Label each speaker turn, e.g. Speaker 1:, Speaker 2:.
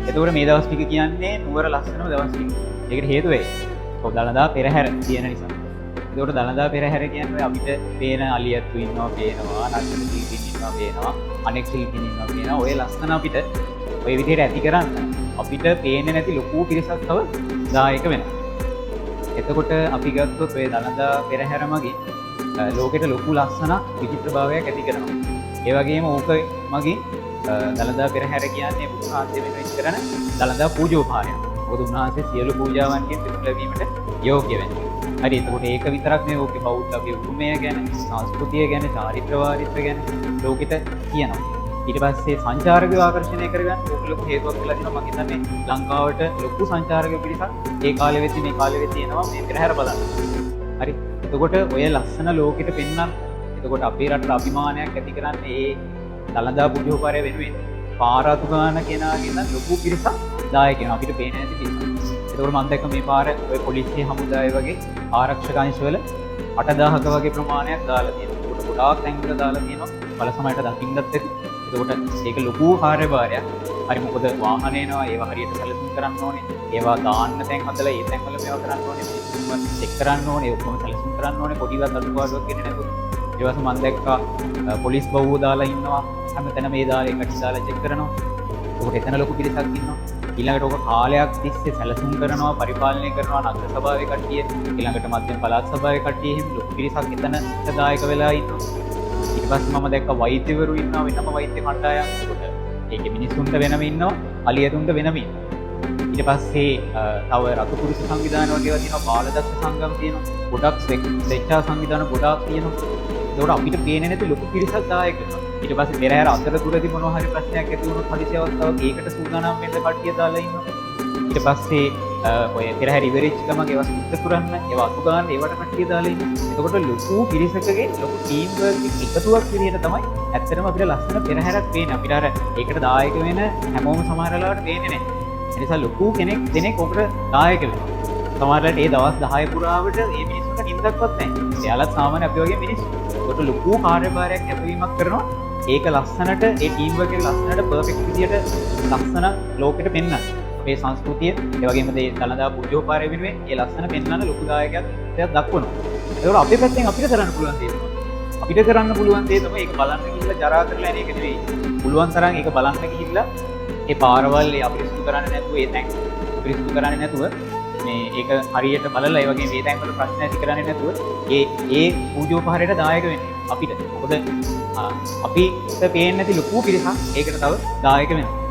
Speaker 1: එතකොට මේ දවස් ටික කියන්නේ නුවර ලස්සනම දවස් ටික. ඒකට හේතුව ඒ. දළදා පෙරහැර තියෙන නිසා. ඒකට දළදා පෙරහැර කියන්නේ අපිට පේන අලියත්තු ඉන්නවා පේනවා, නර්තන ශිල්පීන් ඉන්නවා පේනවා, අනෙක් ශිල්පීන් ඉන්නවා පේනවා. ඔය ලස්සන අපිට ඔය විදිහට ඇති කරන්න අපිට පේන්නේ නැති ලොකු පිරිසක් තව දායක වෙනවා. එතකොට අපි ගත්තොත් ඔය දළදා පෙරහැර මගින් ලෝකෙට ලොකු ලස්සනක් විචිත්‍රභාවයක් ඇති කරනවා. ඒ වගේම ඕක මගින් දළදා පෙරහැර කියන්නේ බුදුන් වහන්සේ වෙනුවෙන් කරන දළදා පූජෝපහාරයක්. මොකද උන්වහන්සේ සියලු පූජාවන්ගෙන් පිටු ලැබීමට යෝග්‍ය වෙනවා. හරි. එතකොට ඒක විතරක් නෙවෙයි ඕකේ බෞද්ධගේ උරුමය ගැන, සංස්කෘතිය ගැන, චාරිත්‍ර වාරිත්‍ර ගැන ලෝකෙට කියනවා. ඊට පස්සේ සංචාරකයෝ ආකර්ෂණය කරගන්න ඕක ලොකු හේතුවක් කියලා තියෙනවා. මම හිතන්නේ ලංකාවට ලොකු සංචාරක පිරිසක් ඒ කාලෙ වෙද්දි මේ කාලෙ වෙද්දි එනවා මේ පෙරහැර බලන්න. හරි. එතකොට ඔය ලස්සන ලෝකෙට පෙන්වන්න. එතකොට අපේ රටට අභිමානයක් ඇති කරන්නේ ඒ දළදා පූජෝපහාරය වෙනුවෙන් පාරාතු ගාන කෙනාගෙන ලොකු පිරිසක් දායක වෙනවා. අපිට පේන්නේ නැති පිරිසක්. එතකොට මම දැක්ක මේ පාර ඔය පොලිසිය හමුදාය වගේ ආරක්ෂක අංශවල 8000ක වගේ ප්‍රමාණයක් දාලා තියෙනවා. ඒකට ගොඩාක් තැන්වල දාලා තියෙනවා. බල සමයට දකින්නත් ඇති. එතකොට ඒක ලොකු කාර්යභාරයක්. හරි. මොකද වාහන එනවා ඒවා හරියට සැලසුම් කරන්න ඕනේ. ඒවා දාන්න තැන් හදලා ඒ තැන්වල මේවා කරන්න ඕනේ. මිනිස්සුන්ව චෙක් කරන්න ඕනේ. ඔක්කොම සැලසුම් කරන්න ඕනේ. පොඩිවත් අඩුපාඩුවක් එන්නේ නැතුව. ඒ වගේම මම දැක්කා පොලිස් බවුව දාලා ඉන්නවා. හැමතැනම මේ දාලා එකට දාලා චෙක් කරනවා. ඒකට එතන ලොකු පිරිසක් ඉන්නවා. ඊළඟට ඔක කාලයක් තිස්සේ සැලසුම් කරනවා, පරිපාලනය කරනවා නගර සභාවේ කට්ටිය, ඊළඟට මධ්‍යම පළාත් සභාවේ කට්ටිය, එහෙම ලොකු පිරිසක් එතන දායක වෙලා ඉන්නවා. ඊට පස්සේ මම දැක්ක වෛද්‍යවරු ඉන්නවා, වෙනම වෛද්‍ය කණ්ඩායම්. ඒකට ඒකේ මිනිස්සුන්ට වෙනම ඉන්නවා, අලියතුන්ට වෙනම ඉන්නවා. ඊට පස්සේ තව රතු පුරුෂ සංවිධාන වගේ ඒවා තියෙනවා, බාලදක්ෂ සංගම් තියෙනවා, ගොඩක් ස්වේච්ඡා සංවිධාන ගොඩාක් තියෙනවා. ඒකට අපිට පේන්නේ නැති ලොකු පිරිසක් දායක වෙනවා. ඊට පස්සේ පෙරහැර අතරතුරදී මොනවා හරි ප්‍රශ්නයක් ඇති වුණොත් හදිසි අවස්ථාවක ඒකට සූදානම් වෙන්න කට්ටිය දාලා ඉන්නවා. ඊට පස්සේ ඔය පෙරහැර ඉවරෙච්ච ගමන් ඒවා සුද්ධ කරන්න, ඒවා අතු ගන්න, ඒවට කට්ටිය දාලා ඉන්නවා. එතකොට ලොකු පිරිසකගේ ලොකු ටීම් වර්ක් එකතුවක් විදිහට තමයි ඇත්තටම අපිට ලස්සන පෙරහැරක් පේන්නේ. අපිට අර ඒකට දායක වෙන හැමෝම සමහර වෙලාවට පේන්නේ නැහැ. ඒ නිසා ලොකු දෙනෙක් ඔකට දායක වෙනවා. සමහරවිට ඒ දවස් 10 පුරාවට මේ මිනිස්සුන්ට නිින්දක්වත් නැහැ. එයාලත් සාමාන්‍ය අපි වගේ මිනිස්සු. ඒකට ලොකු කාර්යභාරයක් හැපවීමක් කරනවා. ඒක ලස්සනට ඒ ටීම් වර්ක් එක ලස්සනට පර්ෆෙක්ට් විදියට ලස්සන ලෝකෙට පෙන්වන්න. අපේ සංස්කෘතිය, ඒ වගේම මේ දළදා පූජෝපහාරය වෙනුවෙන් ඒ ලස්සන පෙන්වන්න ලොකු දායකයක් දක්වනවා. ඒකෝර අපේ පැත්තෙන් අපිට කරන්න පුළුවන් දේ තමයි. අපිට කරන්න පුළුවන් දේ තමයි ඒක බලන්න ගිහිල්ලා ජරා කරලා එන එක නෙවෙයි. පුළුවන් තරම් ඒක බලන්න ගිහිල්ලා ඒ පාරවල් ඒ අපිරිසුදු කරන්නේ නැතුව ඒ තැන් අපිරිසුදු කරන්නේ නැතුව මේ ඒක හරියට බලලා ඒ වගේ මේ තැන් වල ප්‍රශ්න ඇති කරන්නේ නැතුව ඒ පූජෝපහාරයට දායක වෙන්නේ අපිට. මොකද අපිට පේන්නේ නැති ලොකු පිරිසක් ඒකට තව දායක වෙනවා.